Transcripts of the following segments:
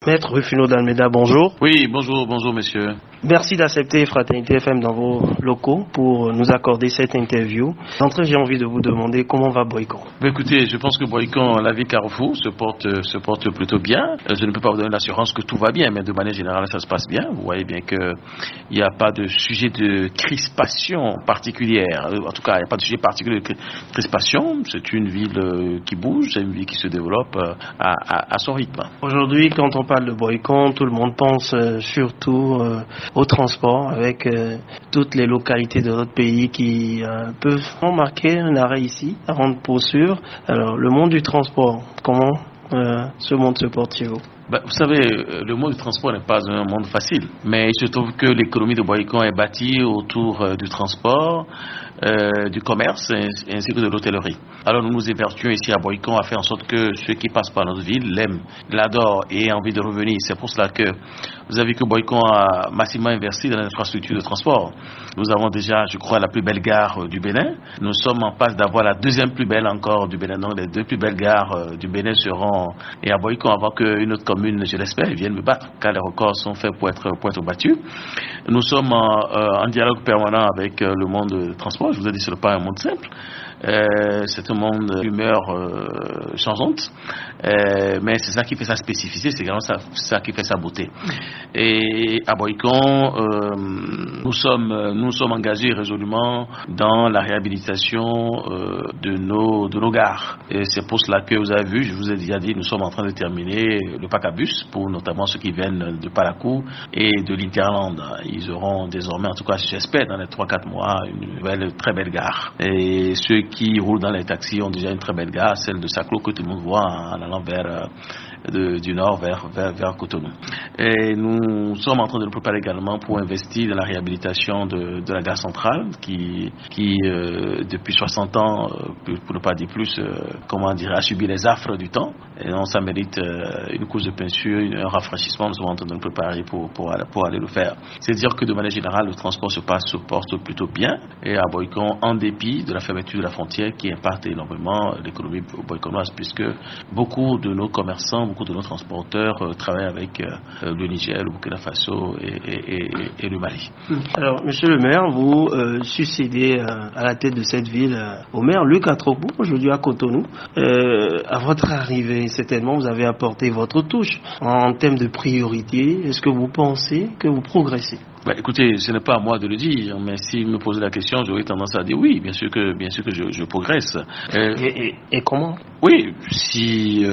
Maître Rufino d'Almeida, bonjour. Oui, bonjour monsieur. Merci d'accepter Fraternité FM dans vos locaux pour nous accorder cette interview. D'entrée, j'ai envie de vous demander comment va Boycon. Écoutez, je pense que Boycon, la vie Carrefour, se porte plutôt bien. Je ne peux pas vous donner l'assurance que tout va bien, mais de manière générale, ça se passe bien. Vous voyez bien qu'il n'y a pas de sujet de crispation particulière. En tout cas, il n'y a pas de sujet particulier de crispation. C'est une ville qui bouge, c'est une ville qui se développe à son rythme. Aujourd'hui, quand on parle de Boycon, tout le monde pense surtout au transport avec toutes les localités de notre pays qui peuvent marquer un arrêt ici avant de poursuivre. Alors, le monde du transport, comment ce monde se porte chez vous? Vous savez, le monde du transport n'est pas un monde facile, mais il se trouve que l'économie de Boycon est bâtie autour du transport, du commerce ainsi que de l'hôtellerie. Alors nous nous évertuons ici à Boycon à faire en sorte que ceux qui passent par notre ville l'aiment, l'adorent et aient envie de revenir. C'est pour cela que vous avez vu que Boycon a massivement investi dans l'infrastructure de transport. Nous avons déjà, je crois, la plus belle gare du Bénin. Nous sommes en passe d'avoir la deuxième plus belle encore du Bénin. Donc les deux plus belles gares du Bénin seront et à Boycon avant qu'une autre commune, je l'espère, vienne me battre, car les records sont faits pour être battus. Nous sommes en dialogue permanent avec le monde du transport. Je vous ai dit, ce n'est pas un monde simple. C'est un monde d'humeur changeante, mais c'est ça qui fait sa spécificité, c'est également ça qui fait sa beauté. Et à Boycon, nous sommes engagés résolument dans la réhabilitation de nos gares. Et c'est pour cela que vous avez vu, je vous ai déjà dit, nous sommes en train de terminer le pack à bus pour notamment ceux qui viennent de Palacou et de l'Interland. Ils auront désormais, en tout cas j'espère, dans les 3-4 mois, une nouvelle très belle gare. Et ceux qui roulent dans les taxis ont déjà une très belle gare, celle de Saclo que tout le monde voit en allant du nord vers Cotonou. Et nous sommes en train de nous préparer également pour investir dans la réhabilitation de la gare centrale qui depuis 60 ans, pour ne pas dire plus, a subi les affres du temps. Et donc ça mérite une couche de peinture, un rafraîchissement. Nous sommes en train de nous préparer pour aller le faire. C'est dire que de manière générale, le transport se porte plutôt bien. Et à Boycon, en dépit de la fermeture de la frontière qui impacte énormément l'économie boyconoise, puisque beaucoup de nos commerçants, beaucoup de nos transporteurs travaillent avec le Niger, le Burkina Faso et le Mali. Alors, monsieur le maire, vous succédez à la tête de cette ville au maire Luc Atrobou, aujourd'hui à Cotonou. À votre arrivée, certainement, vous avez apporté votre touche en termes de priorité. Est-ce que vous pensez que vous progressez? Écoutez, ce n'est pas à moi de le dire, mais s'il me posait la question, j'aurais tendance à dire oui, bien sûr que je progresse. Et comment? Oui, si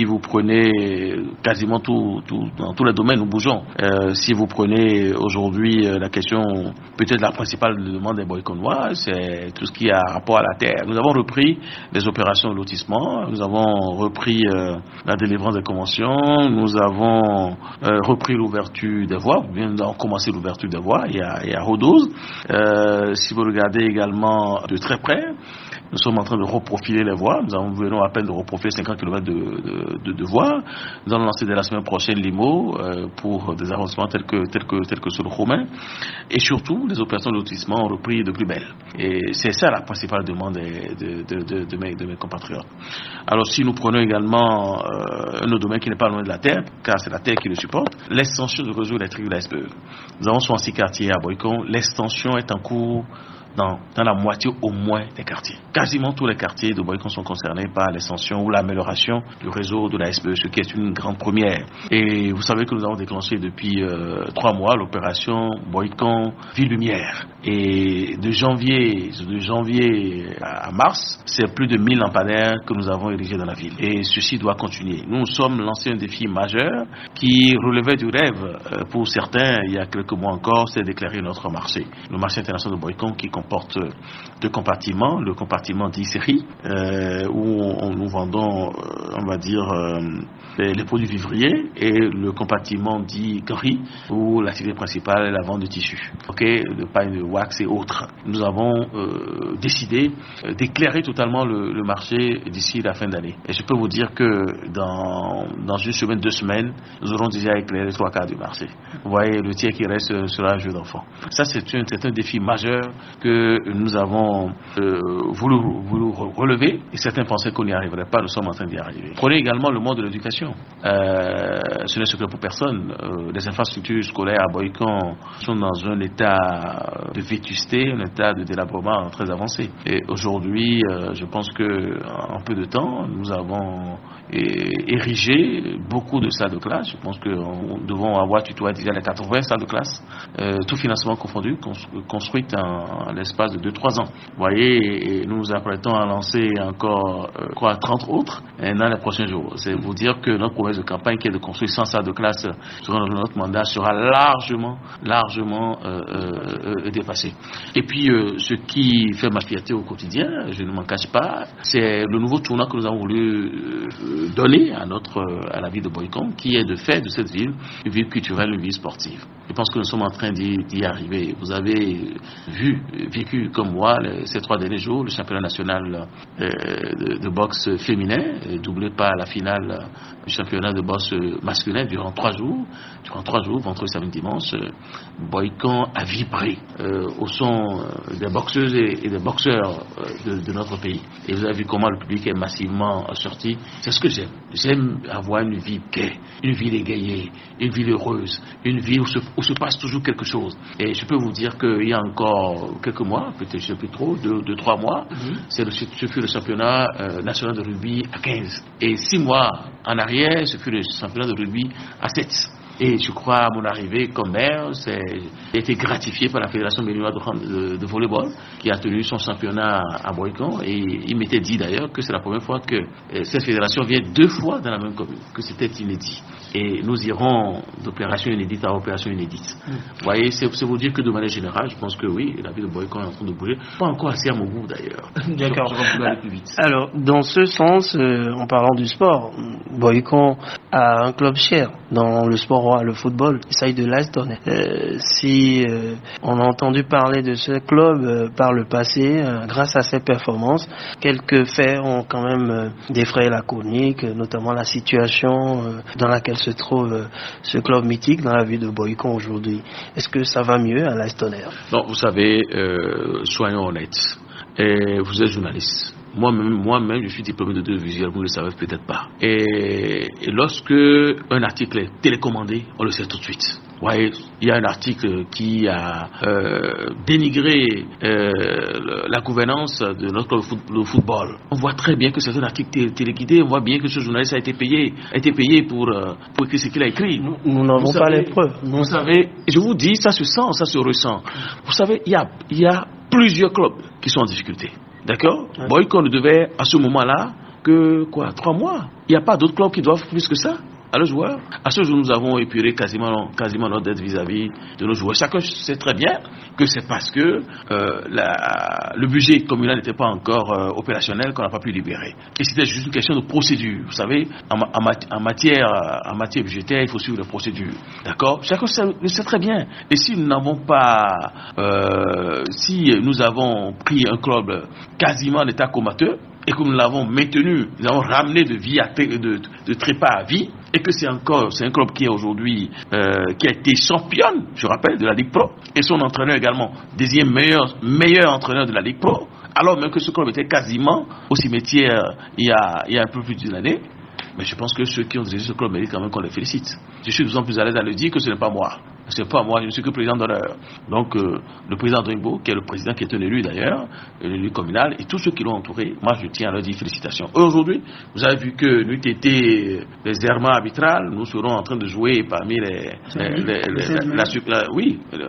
vous prenez quasiment dans tous les domaines, nous bougeons. Si vous prenez aujourd'hui la question, peut-être la principale demande des Boyconois, c'est tout ce qui a rapport à la terre. Nous avons repris les opérations de lotissement, nous avons repris la délivrance des conventions, nous avons repris l'ouverture des voies, bien commencé l'ouverture des voies, il y a Rodose. Si vous regardez également de très près, nous sommes en train de reprofiler les voies. Nous venons à peine de reprofiler 50 km de voies. Nous allons lancer dès la semaine prochaine l'IMO pour des avancements tels que sur le Romain. Et surtout, les opérations de lotissement ont repris de plus belle. Et c'est ça la principale demande de mes compatriotes. Alors si nous prenons également un autre domaine qui n'est pas loin de la terre, car c'est la terre qui le supporte, l'extension du réseau électrique de la SPE. Nous avons 66 quartiers à Boycon. L'extension est en cours dans la moitié au moins des quartiers. Quasiment tous les quartiers de Boycon sont concernés par l'extension ou l'amélioration du réseau de la SPE, ce qui est une grande première. Et vous savez que nous avons déclenché depuis 3 mois l'opération Boycon Ville Lumière. Et de janvier à mars, c'est plus de 1000 lampadaires que nous avons érigés dans la ville. Et ceci doit continuer. Nous sommes lancé un défi majeur qui relevait du rêve pour certains il y a quelques mois encore, c'est d'éclairer notre marché. Le marché international de Boycon qui comporte 2 compartiments, le compartiment dit série où nous vendons on va dire les produits vivriers, et le compartiment dit gris où l'activité principale est la vente de tissus, de paille de wax et autres. Nous avons décidé d'éclairer totalement le marché d'ici la fin d'année. Et je peux vous dire que dans une semaine, 2 semaines, nous aurons déjà éclairé 3/4 du marché. Vous voyez, le tiers qui reste sera un jeu d'enfant. Ça, c'est un défi majeur que nous avons voulu relever, et certains pensaient qu'on n'y arriverait pas. Nous sommes en train d'y arriver. Prenez également le monde de l'éducation. Ce n'est secret pour personne. Les infrastructures scolaires à Bohican sont dans un état de vétusté, un état de délabrement très avancé. Et aujourd'hui, je pense que en peu de temps, nous avons érigé beaucoup de salles de classe. Je pense que nous devons avoir tutoyé déjà les 80 salles de classe, tout financement confondu, construites en l'espace de 2-3 ans. Vous voyez, et nous nous apprêtons à lancer encore 30 autres dans les prochains jours. C'est vous dire que notre promesse de campagne, qui est de construire 100 salles de classe durant notre mandat, sera largement dépassée. Et puis, ce qui fait ma fierté au quotidien, je ne m'en cache pas, c'est le nouveau tournant que nous avons voulu donner à la ville de Bohican, qui est de faire de cette ville une ville culturelle, une ville sportive. Je pense que nous sommes en train d'y arriver. Vous avez vécu comme moi ces 3 derniers jours le championnat national de boxe féminin, doublé par la finale du championnat de boxe masculin durant 3 jours. Durant 3 jours, vendredi, samedi, dimanche, Bohican a vibré au son des boxeuses et des boxeurs de notre pays. Et vous avez vu comment le public est massivement sorti. C'est ce que j'aime. J'aime avoir une vie gaie, une vie égayée, une vie heureuse, une vie où se passe toujours quelque chose. Et je peux vous dire qu'il y a encore quelques mois, peut-être je ne sais plus trop, 2-3 mois, ce fut le championnat national de rugby à 15. Et 6 mois en arrière, ce fut le championnat de rugby à 7. Et je crois, à mon arrivée comme maire, j'ai été gratifié par la Fédération béninoise de volleyball, qui a tenu son championnat à Bohican. Et il m'était dit d'ailleurs que c'est la première fois que cette fédération vient 2 fois dans la même commune, que c'était inédit. Et nous irons d'opération inédite à opération inédite. Vous voyez, c'est vous dire que de manière générale, je pense que oui, la ville de Bohican est en train de bouger. Pas encore assez à mon goût d'ailleurs. D'accord. Je vais aller plus vite. Alors, dans ce sens, en parlant du sport, Bohican a un club cher dans le sport, le football, il s'agit de l'Aston. Si on a entendu parler de ce club par le passé, grâce à ses performances, quelques faits ont quand même défrayé la chronique, notamment la situation dans laquelle se trouve ce club mythique dans la ville de Bohican aujourd'hui. Est-ce que ça va mieux à l'Aston? Non, vous savez, soyons honnêtes. Et vous êtes journaliste. Moi-même, je suis diplômé de 2 visuels, vous ne le savez peut-être pas. Et lorsque un article est télécommandé, on le sait tout de suite. Vous voyez, il y a un article qui a dénigré la gouvernance de notre club de football. On voit très bien que c'est un article téléguidé, on voit bien que ce journaliste a été payé pour écrire ce qu'il a écrit. Nous n'avons pas les preuves. Vous savez, je vous dis, ça se sent, ça se ressent. Vous savez, il y a plusieurs clubs qui sont en difficulté. D'accord? Ouais. Bohican ne devait, à ce moment-là, que 3 mois. Il n'y a pas d'autres clubs qui doivent plus que ça à leurs joueurs. À ce jour, nous avons épuré quasiment notre dette vis-à-vis de nos joueurs. Chacun sait très bien que c'est parce que le budget communal n'était pas encore opérationnel qu'on n'a pas pu libérer. Et c'était juste une question de procédure. Vous savez, en matière budgétaire, il faut suivre les procédures. D'accord? Chacun le sait très bien. Et si nous n'avons pas, si nous avons pris un club quasiment en état comateux, et que nous l'avons maintenu, nous l'avons ramené de trépas à vie, et que c'est un club qui est aujourd'hui, qui a été championne, je rappelle, de la Ligue Pro, et son entraîneur également, deuxième meilleur entraîneur de la Ligue Pro, alors même que ce club était quasiment au cimetière il y a un peu plus d'une année. Mais je pense que ceux qui ont dirigé ce club méritent quand même qu'on les félicite. Je suis de plus en plus à l'aise à le dire que ce n'est pas moi. C'est pas moi, je ne suis que président d'honneur. Donc, le président Dringbo, qui est le président qui est un élu d'ailleurs, l'élu communal, et tous ceux qui l'ont entouré, moi je tiens à leur dire félicitations. Aujourd'hui, vous avez vu que nous été les errements arbitrales, nous serons en train de jouer parmi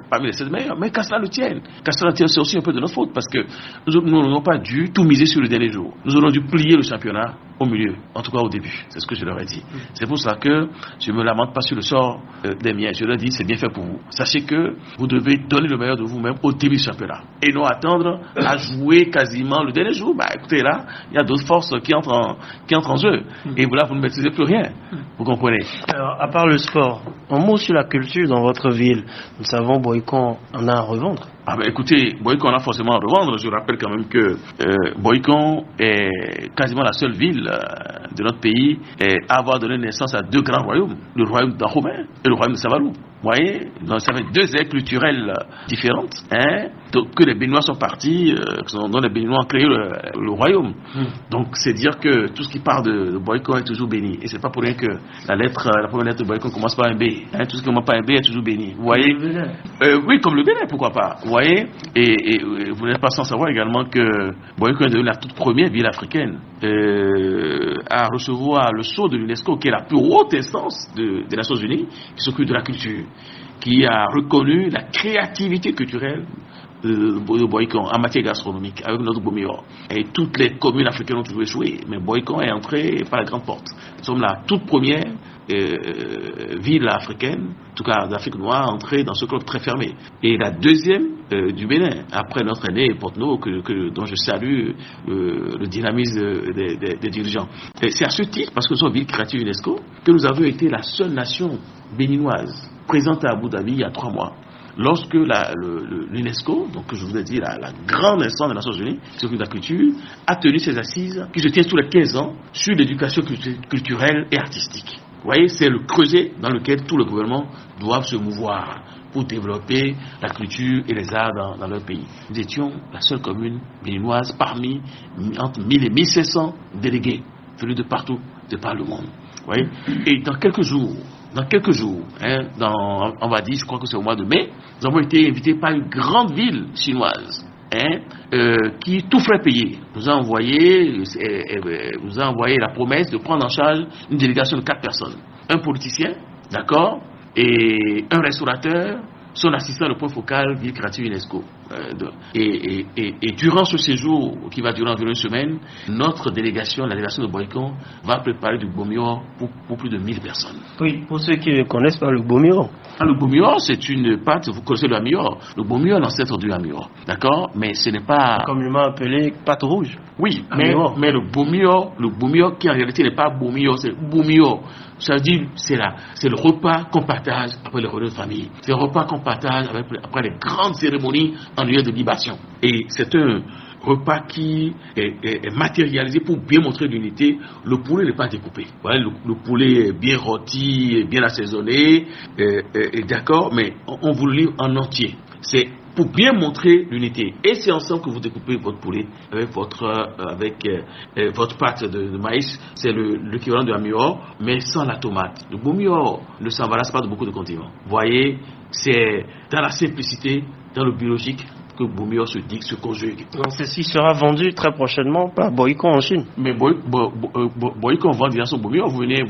parmi les 16 meilleurs. Mais qu'à cela le tienne. Qu'à cela le tienne, c'est aussi un peu de notre faute, parce que nous n'aurions pas dû tout miser sur le dernier jour. Nous aurions dû plier le championnat au milieu, en tout cas au début. C'est ce que je leur ai dit. C'est pour ça que je ne me lamente pas sur le sort des miens. Je leur ai dit, c'est bien fait fait pour vous. Sachez que vous devez donner le meilleur de vous-même au début du championnat et non attendre à jouer quasiment le dernier jour. Écoutez, là, il y a d'autres forces qui entrent en jeu. Et là, vous ne maîtrisez plus rien. Vous comprenez? Alors, à part le sport, un mot sur la culture dans votre ville. Nous savons, Boycon en a à revendre. Écoutez, Boycon a forcément à revendre. Je rappelle quand même que Boycon est quasiment la seule ville de notre pays à avoir donné naissance à 2 grands royaumes, le royaume d'Ahomey et le royaume de Savalou. Vous voyez, donc ça fait 2 aires culturelles différentes, donc, que les Béninois sont partis, dont les Béninois ont créé le royaume. Donc c'est dire que tout ce qui part de Boycon est toujours béni. Et c'est pas pour rien que la première lettre de Boycon commence par un B. Tout ce qui commence par un B est toujours béni. Vous voyez? Oui, comme le Bénin, pourquoi pas. Vous voyez? Et vous n'êtes pas sans savoir également que Boycon est devenue la toute première ville africaine à recevoir le sceau de l'UNESCO, qui est la plus haute instance des Nations Unies, qui s'occupe de la culture, qui a reconnu la créativité culturelle de Boycon en matière gastronomique avec notre Bomior. Et toutes les communes africaines ont toujours échoué, mais Boycon est entré par la grande porte. Nous sommes la toute première ville africaine, en tout cas d'Afrique noire, entrée dans ce club très fermé. Et la deuxième du Bénin, après notre aîné Porte-Novo, dont je salue le dynamisme des dirigeants. Et c'est à ce titre, parce que nous sommes ville créative UNESCO, que nous avons été la seule nation béninoise présente à Abu Dhabi il y a 3 mois. Lorsque l'UNESCO, donc que je vous ai dit, la grande instance des Nations Unies, qui s'occupe de la culture, a tenu ses assises qui se tiennent tous les 15 ans sur l'éducation culturelle et artistique. Vous voyez, c'est le creuset dans lequel tous les gouvernements doivent se mouvoir pour développer la culture et les arts dans leur pays. Nous étions la seule commune béninoise parmi entre 1000 et 1500 délégués venus de partout, de par le monde. Vous voyez, et dans quelques jours, on va dire, je crois que c'est au mois de mai, nous avons été invités par une grande ville chinoise qui tout ferait payer. Nous a envoyé la promesse de prendre en charge une délégation de 4 personnes. Un politicien, d'accord, et un restaurateur, son assistant de point focal, ville créative UNESCO. Et durant ce séjour, qui va durer environ 1 semaine, notre délégation, la délégation de Boycon, va préparer du Bomior pour plus de 1000 personnes. Oui, pour ceux qui ne connaissent pas le Bomior. Le Bomior, c'est une pâte, vous connaissez le amior. Le Bomior est l'ancêtre du amior, d'accord? Mais ce n'est pas... communément appelé pâte rouge. Oui, mais le Bomior qui en réalité n'est pas Bomior, c'est Bomior. Ça veut dire, c'est le repas qu'on partage après les réunions de famille. C'est le repas qu'on partage après les grandes cérémonies en lieu de libation. Et c'est un repas qui est matérialisé pour bien montrer l'unité. Le poulet n'est pas découpé. Voilà, le poulet est bien rôti, bien assaisonné, d'accord, mais on vous le livre en entier. C'est pour bien montrer l'unité. Et c'est ensemble que vous découpez votre poulet avec votre pâte de maïs. C'est l'équivalent de amior, mais sans la tomate. Le Bomior ne s'embarrasse pas de beaucoup de condiments. Vous voyez, c'est dans la simplicité, dans le biologique, que Bomior se dit, se conjugue. Donc ceci sera vendu très prochainement par Boycon en Chine. Mais Boycon vend déjà son Bomior. Vous venez,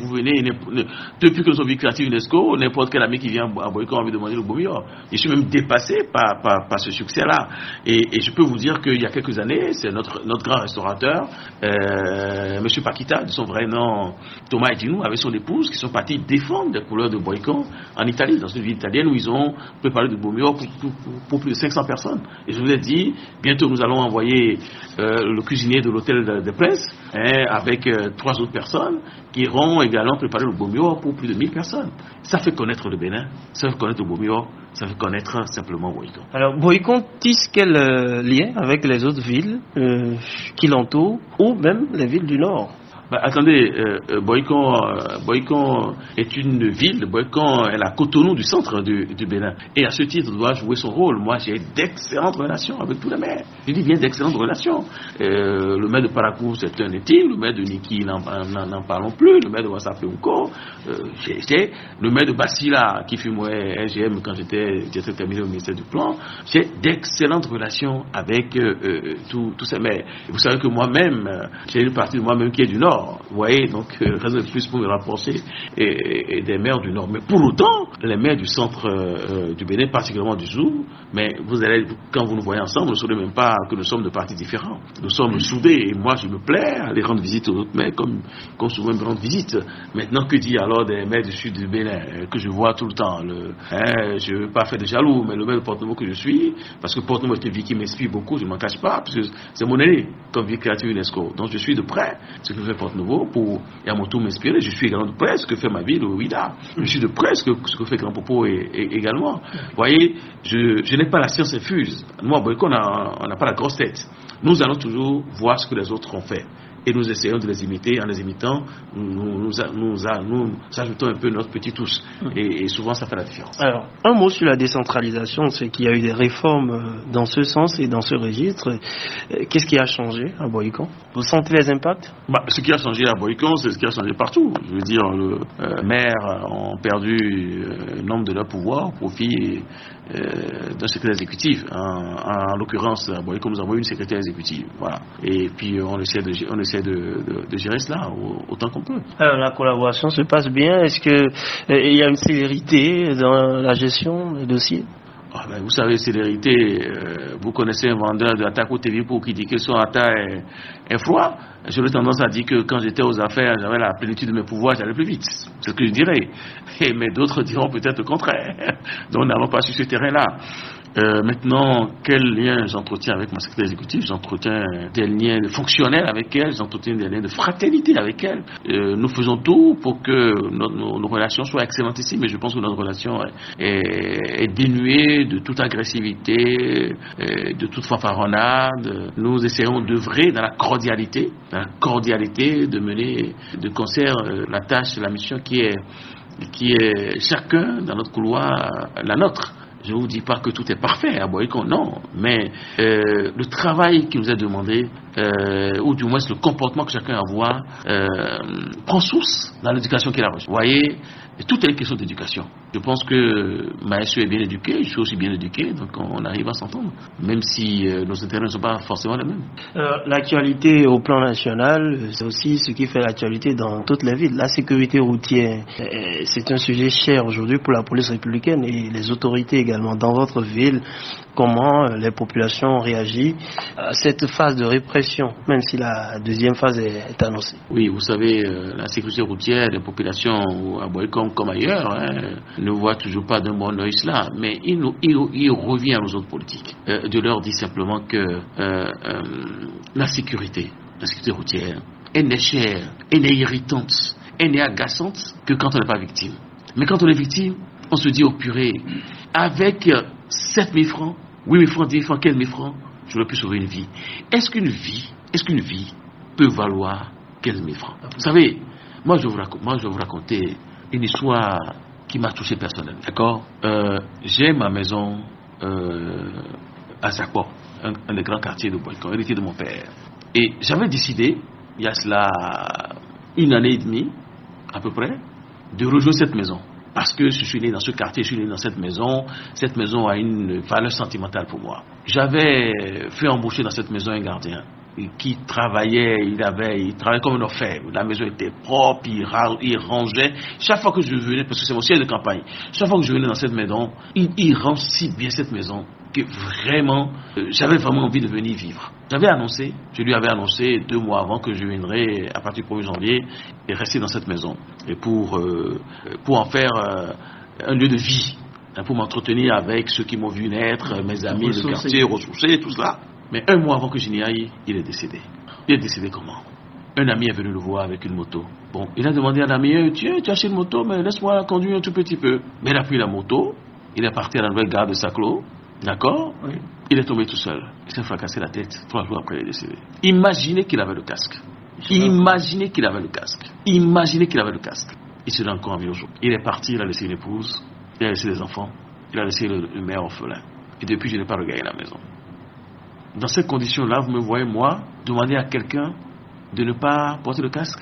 depuis que nous sommes ville créative UNESCO, n'importe quel ami qui vient à Boycon a envie de demander le Bomior. Je suis même dépassé par ce succès-là. Et je peux vous dire qu'il y a quelques années, c'est notre grand restaurateur, Monsieur Paquita, de son vrai nom Thomas Edinou, avec son épouse, qui sont partis défendre les couleurs de Boycon en Italie, dans une ville italienne où ils ont préparé du Bomior pour plus de 500 personnes. Et je vous ai dit, bientôt nous allons envoyer le cuisinier de l'hôtel des Princes avec 3 autres personnes qui iront également préparer le Bomior pour plus de 1000 personnes. Ça fait connaître le Bénin, ça fait connaître le Bomior, ça fait connaître simplement Boycon. Alors Boycon tisse quel lien avec les autres villes qui l'entourent ou même les villes du Nord? Attendez, Boycon est une ville. Boycon est la Cotonou du centre du Bénin. Et à ce titre, doit jouer son rôle. Moi, j'ai d'excellentes relations avec tous les maires. Je dis bien d'excellentes relations. Le maire de Parakou, c'est un intime. Le maire de Niki, n'en parlons plus. Le maire de Wassapéouko. Le maire de Bassila, qui fut moi RGM quand j'étais terminé au ministère du Plan. J'ai d'excellentes relations avec tous ces maires. Et vous savez que moi-même, j'ai une partie de moi-même qui est du Nord. Nord. Vous voyez, donc raison de plus pour me rapprocher et des maires du Nord. Mais pour autant, les maires du centre du Bénin, particulièrement du Zoum, mais quand vous nous voyez ensemble, vous ne saurez même pas que nous sommes de partis différents. Nous sommes soudés et moi je me plais à aller rendre visite aux autres maires comme souvent me rendre visite. Maintenant, que dire alors des maires du sud du Bénin que je vois tout le temps je ne veux pas faire de jaloux, mais le maire de Porte-Nouveau que je suis, parce que Porte-Nouveau est une ville qui m'inspire beaucoup, je ne m'en cache pas, parce que c'est mon aîné comme ville créative UNESCO. Donc je suis de près ce que fait Porte-Nouveau pour, et à mon tour m'inspirer. Je suis également de près ce que fait ma ville, au Ouida. Je suis de près ce que fait Grand Popo également. Vous voyez, je n'ai pas la science infuse. Nous, à Boycon, on n'a pas la grosse tête. Nous allons toujours voir ce que les autres ont fait. Et nous essayons de les imiter. En les imitant, nous ajoutons un peu notre petit touche. Et souvent, ça fait la différence. Alors, un mot sur la décentralisation, c'est qu'il y a eu des réformes dans ce sens et dans ce registre. Qu'est-ce qui a changé à Boycon? Vous sentez les impacts? Ce qui a changé à Boycon, c'est ce qui a changé partout. Je veux dire, les maires ont perdu un nombre de leur pouvoir au profit d'un secrétaire exécutif. En l'occurrence, à Boycon, nous avons une secrétaire exécutive. Voilà. Et puis, on essaie de gérer cela autant qu'on peut. Alors, la collaboration se passe bien. Est-ce qu'il y a une célérité dans la gestion des dossiers? Vous savez, célérité, vous connaissez un vendeur de Atako TV pour qui dit que son atta est froid. J'aurais tendance à dire que quand j'étais aux affaires, j'avais la plénitude de mes pouvoirs, j'allais plus vite. C'est ce que je dirais. Mais d'autres diront peut-être le contraire. Donc, n'allons pas sur ce terrain-là. Maintenant, quel lien j'entretiens avec ma secrétaire exécutive? J'entretiens des liens fonctionnels avec elle, j'entretiens des liens de fraternité avec elle. Nous faisons tout pour que nos relations soient excellentes ici, mais je pense que notre relation est dénuée de toute agressivité, de toute fanfaronnade. Nous essayons d'œuvrer dans la cordialité, de mener de concert la tâche, la mission qui est chacun dans notre couloir la nôtre. Je ne vous dis pas que tout est parfait à Boycon, non, mais le travail qui nous est demandé, ou du moins le comportement que chacun a à avoir, prend source dans l'éducation qu'il a reçue. Vous voyez, tout est une question d'éducation. Je pense que Maestro est bien éduqué, je suis aussi bien éduqué, donc on arrive à s'entendre, même si nos intérêts ne sont pas forcément les mêmes. L'actualité au plan national, c'est aussi ce qui fait l'actualité dans toutes les villes. La sécurité routière, c'est un sujet cher aujourd'hui pour la police républicaine et les autorités également. Dans votre ville, comment les populations réagissent à cette phase de répression, même si la deuxième phase est annoncée? Oui, vous savez, la sécurité routière, les populations à Boycon comme ailleurs, ne voient toujours pas d'un bon œil cela, mais il revient à nos autres politiques de leur dire simplement que la sécurité routière, elle n'est chère, elle est irritante, elle n'est agaçante que quand on n'est pas victime. Mais quand on est victime, on se dit, oh purée, avec 7 000 francs, 8 000 francs, 10 000 francs, 15 000 francs, j'aurais pu sauver une vie. Est-ce qu'une vie peut valoir 15 000 francs? Vous savez, moi je vais vous raconter une histoire qui m'a touché personnellement. D'accord? J'ai ma maison à Zakpo, un des grands quartiers de Boycon, hérité de mon père. Et j'avais décidé, il y a cela 1 année et demie, à peu près, de rejoindre cette maison. Parce que je suis né dans ce quartier, je suis né dans cette maison a une valeur sentimentale pour moi. J'avais fait embaucher dans cette maison un gardien qui travaillait, il travaillait comme un orfèvre. La maison était propre, il rangeait. Chaque fois que je venais, parce que c'est mon siège de campagne, chaque fois que je venais dans cette maison, il range si bien cette maison que vraiment, j'avais vraiment envie de venir vivre. Je lui avais annoncé 2 mois avant que je viendrais à partir du 1er janvier et rester dans cette maison. Et pour en faire un lieu de vie, pour m'entretenir avec ceux qui m'ont vu naître, mes amis de quartier, ressourcés, tout cela. Mais 1 mois avant que je n'y aille, il est décédé. Il est décédé comment? Un ami est venu le voir avec une moto. Bon, il a demandé à l'ami, tiens, tu as acheté une moto, mais laisse-moi conduire un tout petit peu. Mais il a pris la moto, il est parti à la nouvelle gare de Saclo, d'accord? Oui. Il est tombé tout seul. Il s'est fracassé la tête. 3 jours après, il est décédé. Imaginez qu'il avait le casque. Imaginez qu'il avait le casque. Il serait encore en vie aujourd'hui. Il est parti, il a laissé une épouse, il a laissé des enfants, il a laissé le mère orphelin. Et depuis, je n'ai pas regagné la maison. Dans ces conditions-là, vous me voyez, moi, demander à quelqu'un de ne pas porter le casque.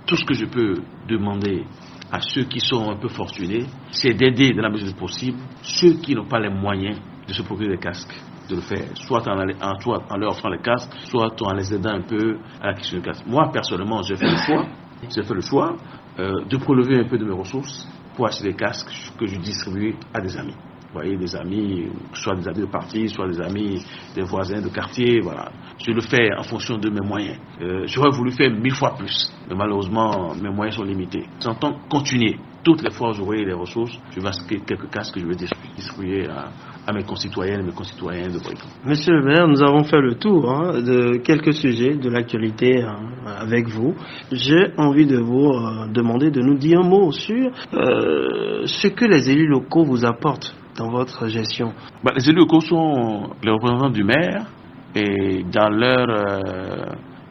Tout ce que je peux demander à ceux qui sont un peu fortunés, c'est d'aider, dans la mesure du possible, ceux qui n'ont pas les moyens de se procurer des casques. de le faire, soit en leur offrant les casques, soit en les aidant un peu à l'acquisition de casques. Moi, personnellement, j'ai fait le choix de prélever un peu de mes ressources pour acheter des casques que je distribue à des amis. Vous voyez, des amis, soit des amis de parti, soit des amis des voisins de quartier, voilà. Je le fais en fonction de mes moyens. J'aurais voulu faire 1000 fois plus, mais malheureusement, mes moyens sont limités. J'entends continuer. Toutes les fois où j'aurai les ressources, je vais acheter quelques casques que je vais distribuer à mes concitoyennes et mes concitoyens de Boycon. Monsieur le maire, nous avons fait le tour de quelques sujets de l'actualité avec vous. J'ai envie de vous demander de nous dire un mot sur ce que les élus locaux vous apportent dans votre gestion. Les élus locaux sont les représentants du maire et dans leur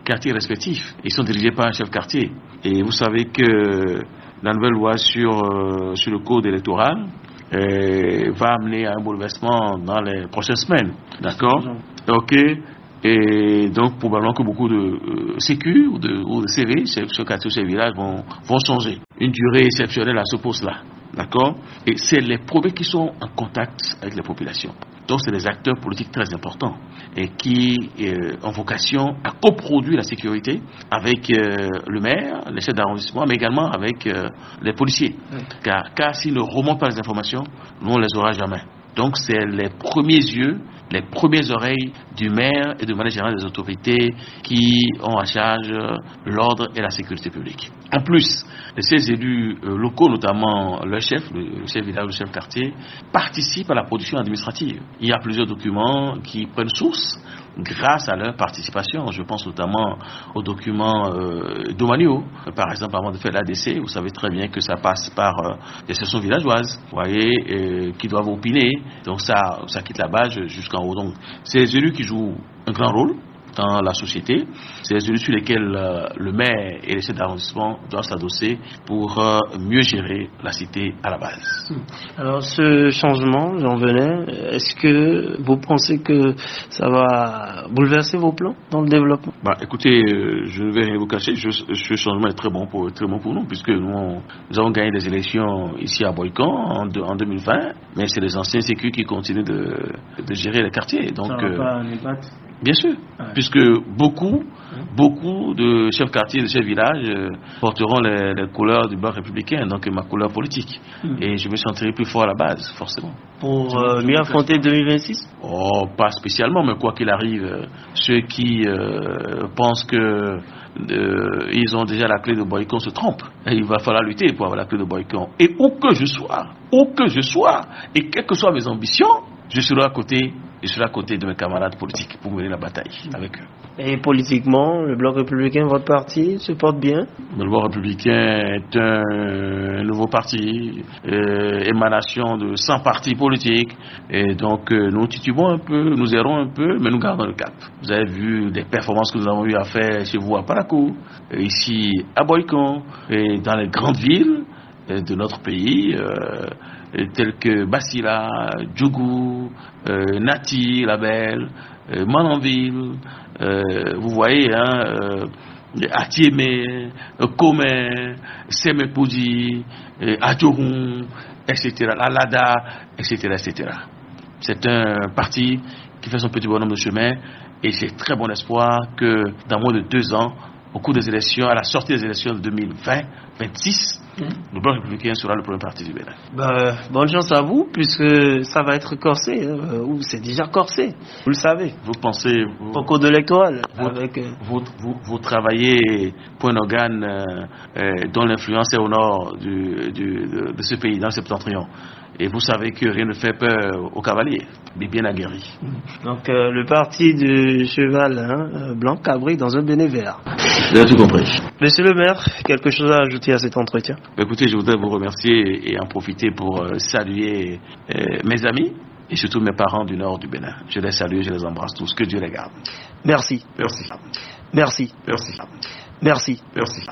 quartier respectif. Ils sont dirigés par un chef quartier. Et vous savez que la nouvelle loi sur le code électoral va amener à un bouleversement dans les prochaines semaines. D'accord? Ok. Et donc, probablement que beaucoup de sécu ou de CV, ce quartier, ces villages vont changer. Une durée exceptionnelle à ce poste-là. D'accord? Et c'est les premiers qui sont en contact avec les populations. Donc, c'est des acteurs politiques très importants et qui ont vocation à coproduire la sécurité avec le maire, les chefs d'arrondissement, mais également avec les policiers. Car s'ils ne remontent pas les informations, nous, on ne les aura jamais. Donc, c'est les premiers yeux, les premières oreilles du maire et de manière générale des autorités qui ont à charge l'ordre et la sécurité publique. En plus, ces élus locaux, notamment le chef village, le chef quartier, participent à la production administrative. Il y a plusieurs documents qui prennent source grâce à leur participation. Je pense notamment aux documents domaniaux. Par exemple, avant de faire l'ADC, vous savez très bien que ça passe par des sessions villageoises, vous voyez, qui doivent opiner. Donc ça quitte la base jusqu'en haut. Donc c'est les élus qui jouent un grand rôle dans la société. C'est les élus sur lesquels le maire et les chefs d'arrondissement doivent s'adosser pour mieux gérer la cité à la base. Alors ce changement, j'en venais, est-ce que vous pensez que ça va bouleverser vos plans dans le développement? Écoutez, je ne vais rien vous cacher, ce changement est très bon pour nous, puisque nous avons gagné des élections ici à Boycon en 2020, mais c'est les anciens sécu qui continuent de gérer les quartiers. Donc, ça va pas un impact? Bien sûr, puisque beaucoup de chefs quartiers, de chefs villages porteront les couleurs du Bloc républicain, donc ma couleur politique. Et je me sentirai plus fort à la base, forcément. Pour mieux affronter 2026? Pas spécialement, mais quoi qu'il arrive, ceux qui pensent que ils ont déjà la clé de Boycon se trompent. Et il va falloir lutter pour avoir la clé de Boycon. Et où que je sois, et quelles que soient mes ambitions, je serai à côté de mes camarades politiques pour mener la bataille avec eux. Et politiquement, le Bloc républicain, votre parti, se porte bien? Le Bloc républicain est un nouveau parti, émanation de 100 partis politiques. Et donc, nous titubons un peu, nous errons un peu, mais nous gardons le cap. Vous avez vu les performances que nous avons eu à faire chez vous à Parakou, ici à Boycon, et dans les grandes villes de notre pays, tels que Bassila, Djougou, Nati, Label, Mananville, vous voyez, Atiémé, Komé, Semepoudi, Adjourou, etc., Alada, etc., etc. C'est un parti qui fait son petit bonhomme de chemin et j'ai très bon espoir que dans moins de 2 ans, au cours des élections, à la sortie des élections de 2020-26, le Bloc républicain sera le premier parti du Bénin. Bonne chance à vous, puisque ça va être corsé, ou c'est déjà corsé, vous le savez. Vous pensez... Au code électoral. Vous travaillez pour un organe dont l'influence est au nord de ce pays, dans le septentrion. Et vous savez que rien ne fait peur aux cavaliers, mais bien aguerris. Donc le parti du cheval blanc cabré dans un béné vert. Vous avez tout compris. Monsieur le maire, quelque chose à ajouter à cet entretien? Écoutez, je voudrais vous remercier et en profiter pour saluer mes amis et surtout mes parents du nord du Bénin. Je les salue, je les embrasse tous. Que Dieu les garde. Merci. Merci. Merci. Merci. Merci. Merci.